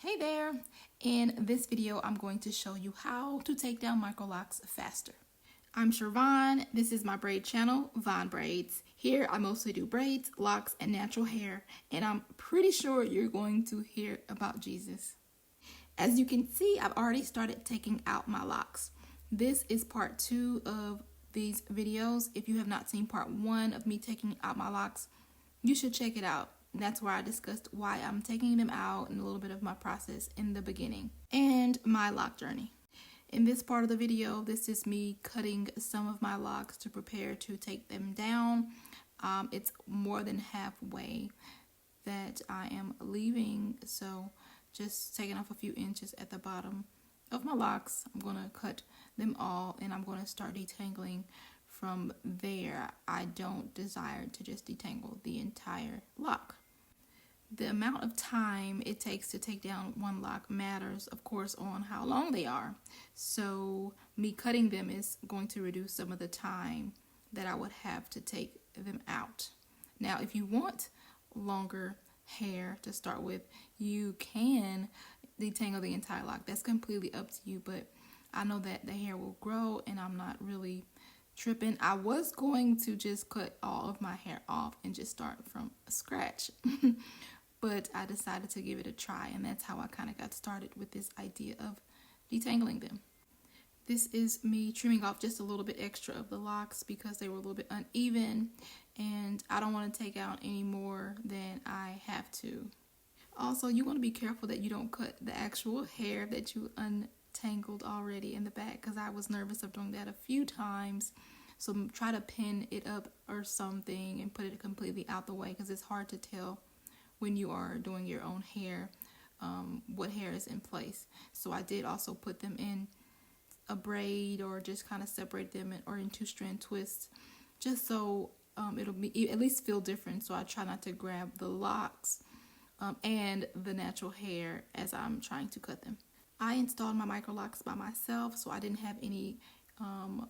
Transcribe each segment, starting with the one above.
Hey there! In this video, I'm going to show you how to take down micro locks faster. I'm Shervon. This is my braid channel, Von Braids. Here, I mostly do braids, locks, and natural hair, and I'm pretty sure you're going to hear about Jesus. As you can see, I've already started taking out my locks. This is part 2 of these videos. If you have not seen part 1 of me taking out my locks, you should check it out. That's where I discussed why I'm taking them out and a little bit of my process in the beginning and my lock journey. In this part of the video, this is me cutting some of my locks to prepare to take them down. It's more than halfway that I am leaving, so just taking off a few inches at the bottom of my locks. I'm going to cut them all and I'm going to start detangling from there. I don't desire to just detangle the entire lock. The amount of time it takes to take down one lock matters, of course, on how long they are. So me cutting them is going to reduce some of the time that I would have to take them out. Now, if you want longer hair to start with, you can detangle the entire lock. That's completely up to you, but I know that the hair will grow and I'm not really tripping. I was going to just cut all of my hair off and just start from scratch. But I decided to give it a try, and that's how I kind of got started with this idea of detangling them. This is me trimming off just a little bit extra of the locks because they were a little bit uneven, and I don't want to take out any more than I have to. Also, you want to be careful that you don't cut the actual hair that you untangled already in the back, because I was nervous of doing that a few times. So try to pin it up or something and put it completely out the way, because it's hard to tell when you are doing your own hair what hair is in place. So I did also put them in a braid or just kind of separate them or in 2-strand twists, just so it'll be at least feel different. So I try not to grab the locks and the natural hair as I'm trying to cut them. I installed my micro locks by myself, so I didn't have any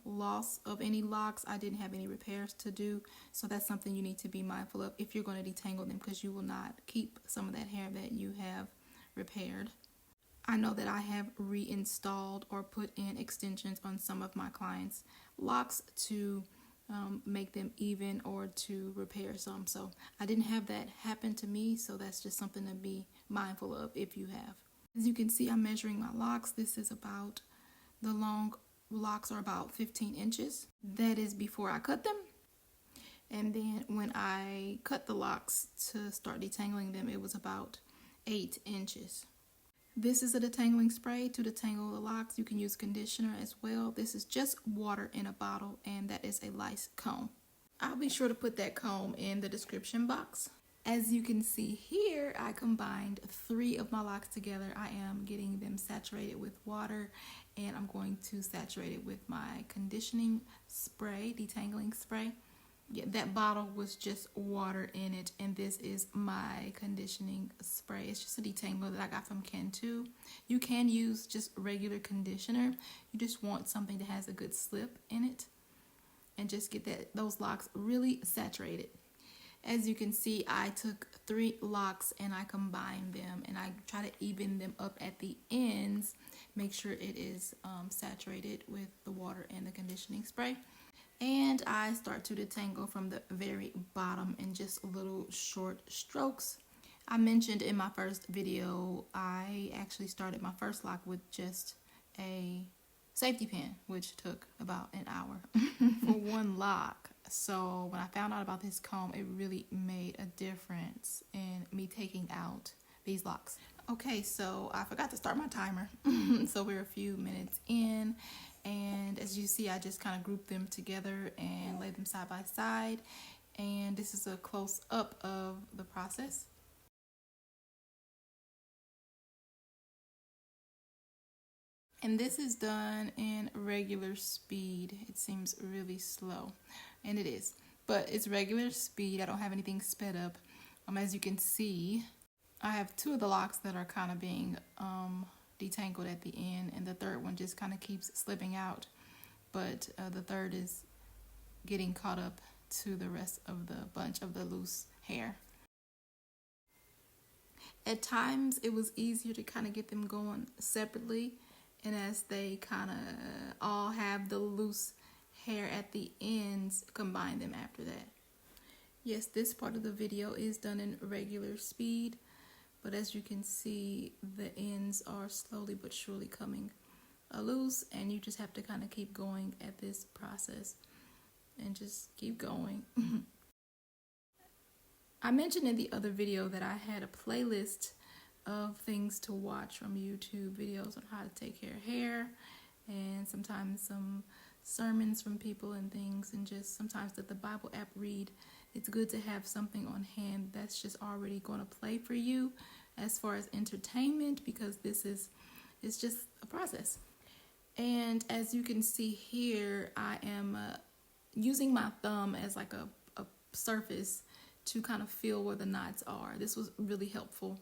loss of any locks. I didn't have any repairs to do, so that's something you need to be mindful of if you're going to detangle them, because you will not keep some of that hair that you have repaired. I know that I have reinstalled or put in extensions on some of my clients' locks to make them even or to repair some, so I didn't have that happen to me, so that's just something to be mindful of if you have. As you can see, I'm measuring my locks. This is about the long locks are about 15 inches. That is before I cut them. And then when I cut the locks to start detangling them, it was about 8 inches. This is a detangling spray to detangle the locks. You can use conditioner as well. This is just water in a bottle, and that is a lice comb. I'll be sure to put that comb in the description box. As you can see here, I combined 3 of my locks together. I am getting them saturated with water, and I'm going to saturate it with my conditioning spray, detangling spray. Yeah, that bottle was just water in it, and this is my conditioning spray. It's just a detangler that I got from Ken 2. You can use just regular conditioner. You just want something that has a good slip in it, and just get those locks really saturated. As you can see, I took 3 locks and I combined them, and I try to even them up at the ends, make sure it is saturated with the water and the conditioning spray. And I start to detangle from the very bottom in just little short strokes. I mentioned in my first video, I actually started my first lock with just a safety pin, which took about an hour for one lock. So when I found out about this comb, it really made a difference in me taking out these locks. Okay, so I forgot to start my timer. So we're a few minutes in, and as you see, I just kind of grouped them together and laid them side by side. And this is a close up of the process. And this is done in regular speed. It seems really slow, and it is, but it's regular speed. I don't have anything sped up. As you can see, I have 2 of the locks that are kind of being detangled at the end, and the third one just kind of keeps slipping out, but the third is getting caught up to the rest of the bunch of the loose hair. At times, it was easier to kind of get them going separately, and as they kind of all have the loose hair at the ends, combine them after that. Yes, this part of the video is done in regular speed, but as you can see, the ends are slowly but surely coming loose, and you just have to kind of keep going at this process and just keep going. I mentioned in the other video that I had a playlist of things to watch from YouTube, videos on how to take care of hair, and sometimes some sermons from people and things, and just sometimes that the Bible app read. It's good to have something on hand that's just already going to play for you as far as entertainment, because it's just a process. And as you can see here, I am using my thumb as like a surface to kind of feel where the knots are. This was really helpful.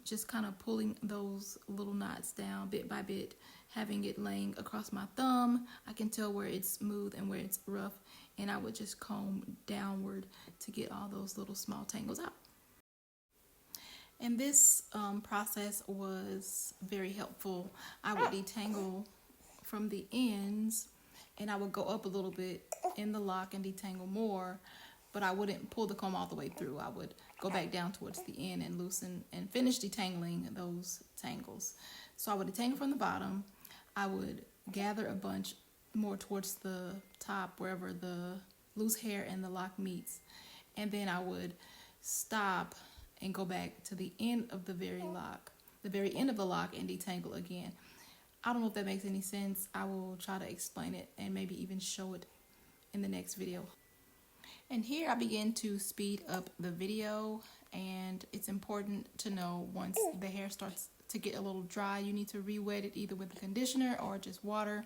Just kind of pulling those little knots down bit by bit, having it laying across my thumb. I can tell where it's smooth and where it's rough, and I would just comb downward to get all those little small tangles out. And this process was very helpful. I would detangle from the ends, and I would go up a little bit in the lock and detangle more, but I wouldn't pull the comb all the way through. I would go back down towards the end and loosen and finish detangling those tangles. So I would detangle from the bottom. I would gather a bunch more towards the top, wherever the loose hair and the lock meets, and then I would stop and go back to the end of the very end of the lock, and detangle again. I don't know if that makes any sense. I will try to explain it and maybe even show it in the next video. And here I begin to speed up the video, and it's important to know once the hair starts to get a little dry, you need to re-wet it either with a conditioner or just water.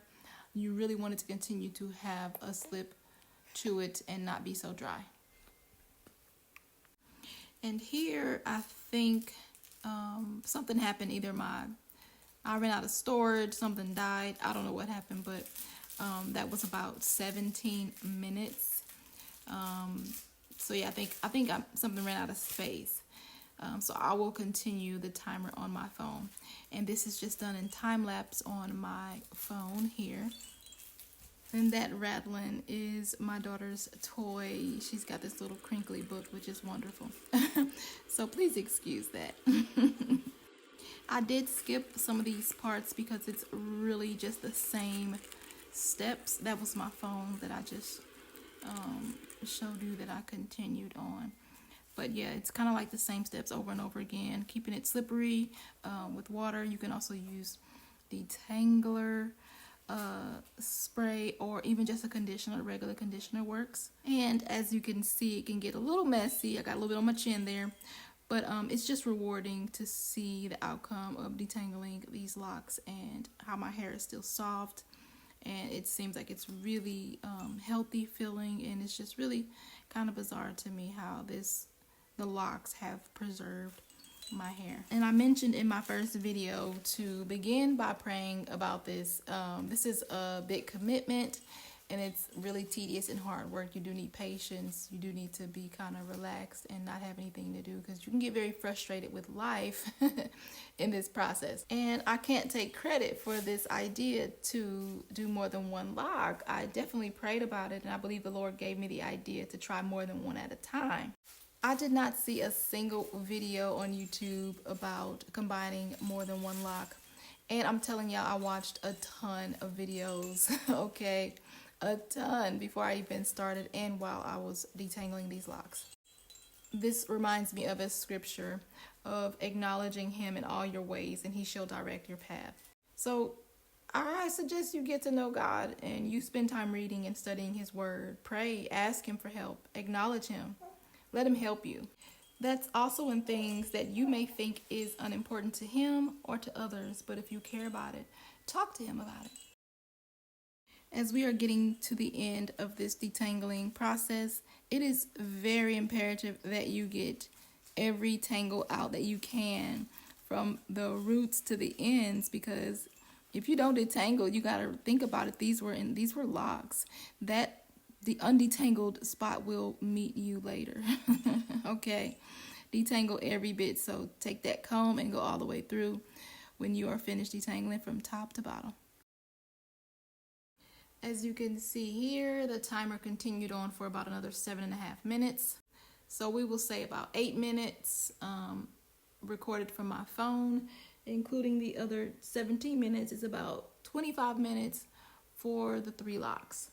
You really want it to continue to have a slip to it and not be so dry. And here I think something happened. Either I ran out of storage, something died. I don't know what happened, but that was about 17 minutes. So yeah, I think something ran out of space. So I will continue the timer on my phone. And this is just done in time-lapse on my phone here. And that rattling is my daughter's toy. She's got this little crinkly book, which is wonderful. So please excuse that. I did skip some of these parts because it's really just the same steps. That was my phone that I just showed you that I continued on. But yeah, it's kind of like the same steps over and over again, keeping it slippery with water. You can also use detangler spray, or even just a conditioner. Regular conditioner works. And as you can see, it can get a little messy. I got a little bit on my chin there, but it's just rewarding to see the outcome of detangling these locks and how my hair is still soft, and it seems like it's really healthy feeling. And it's just really kind of bizarre to me how the locks have preserved my hair. And I mentioned in my first video to begin by praying about this. This is a big commitment, and it's really tedious and hard work. You do need patience. You do need to be kind of relaxed and not have anything to do, because you can get very frustrated with life in this process. And I can't take credit for this idea to do more than one lock. I definitely prayed about it, and I believe the Lord gave me the idea to try more than one at a time. I did not see a single video on YouTube about combining more than one lock. And I'm telling y'all, I watched a ton of videos, okay? A ton before I even started and while I was detangling these locks. This reminds me of a scripture of acknowledging him in all your ways, and he shall direct your path. So I suggest you get to know God, and you spend time reading and studying his word. Pray, ask him for help, acknowledge him. Let him help you. That's also in things that you may think is unimportant to him or to others, but if you care about it, talk to him about it. As we are getting to the end of this detangling process, it is very imperative that you get every tangle out that you can, from the roots to the ends, because if you don't detangle, you got to think about it. These were locks. The undetangled spot will meet you later. Okay, detangle every bit. So take that comb and go all the way through when you are finished detangling from top to bottom. As you can see here, the timer continued on for about another 7.5 minutes. So we will say about 8 minutes recorded from my phone, including the other 17 minutes is about 25 minutes for the 3 locks.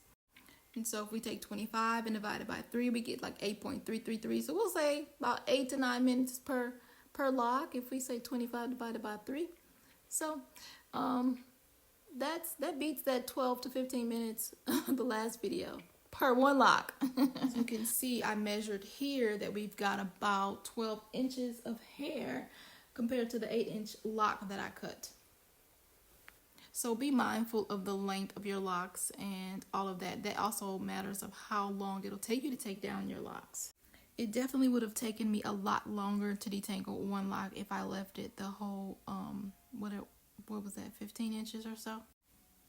And so if we take 25 and divide it by 3, we get like 8.333. So we'll say about 8 to 9 minutes per lock if we say 25 divided by 3. So that beats that 12 to 15 minutes the last video per 1 lock. As you can see, I measured here that we've got about 12 inches of hair compared to the 8-inch lock that I cut. So be mindful of the length of your locks and all of that. That also matters of how long it'll take you to take down your locks. It definitely would have taken me a lot longer to detangle 1 lock if I left it the whole, what was that, 15 inches or so?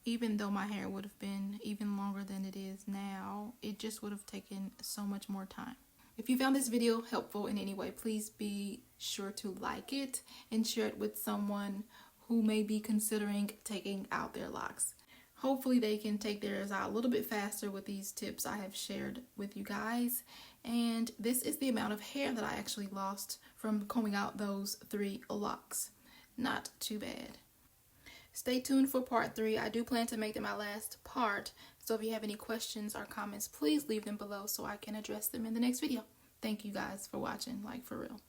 Even though my hair would have been even longer than it is now, it just would have taken so much more time. If you found this video helpful in any way, please be sure to like it and share it with someone who may be considering taking out their locks. Hopefully they can take theirs out a little bit faster with these tips I have shared with you guys. And this is the amount of hair that I actually lost from combing out those 3 locks. Not too bad. Stay tuned for part 3. I do plan to make it my last part. So if you have any questions or comments, please leave them below so I can address them in the next video. Thank you guys for watching, like for real.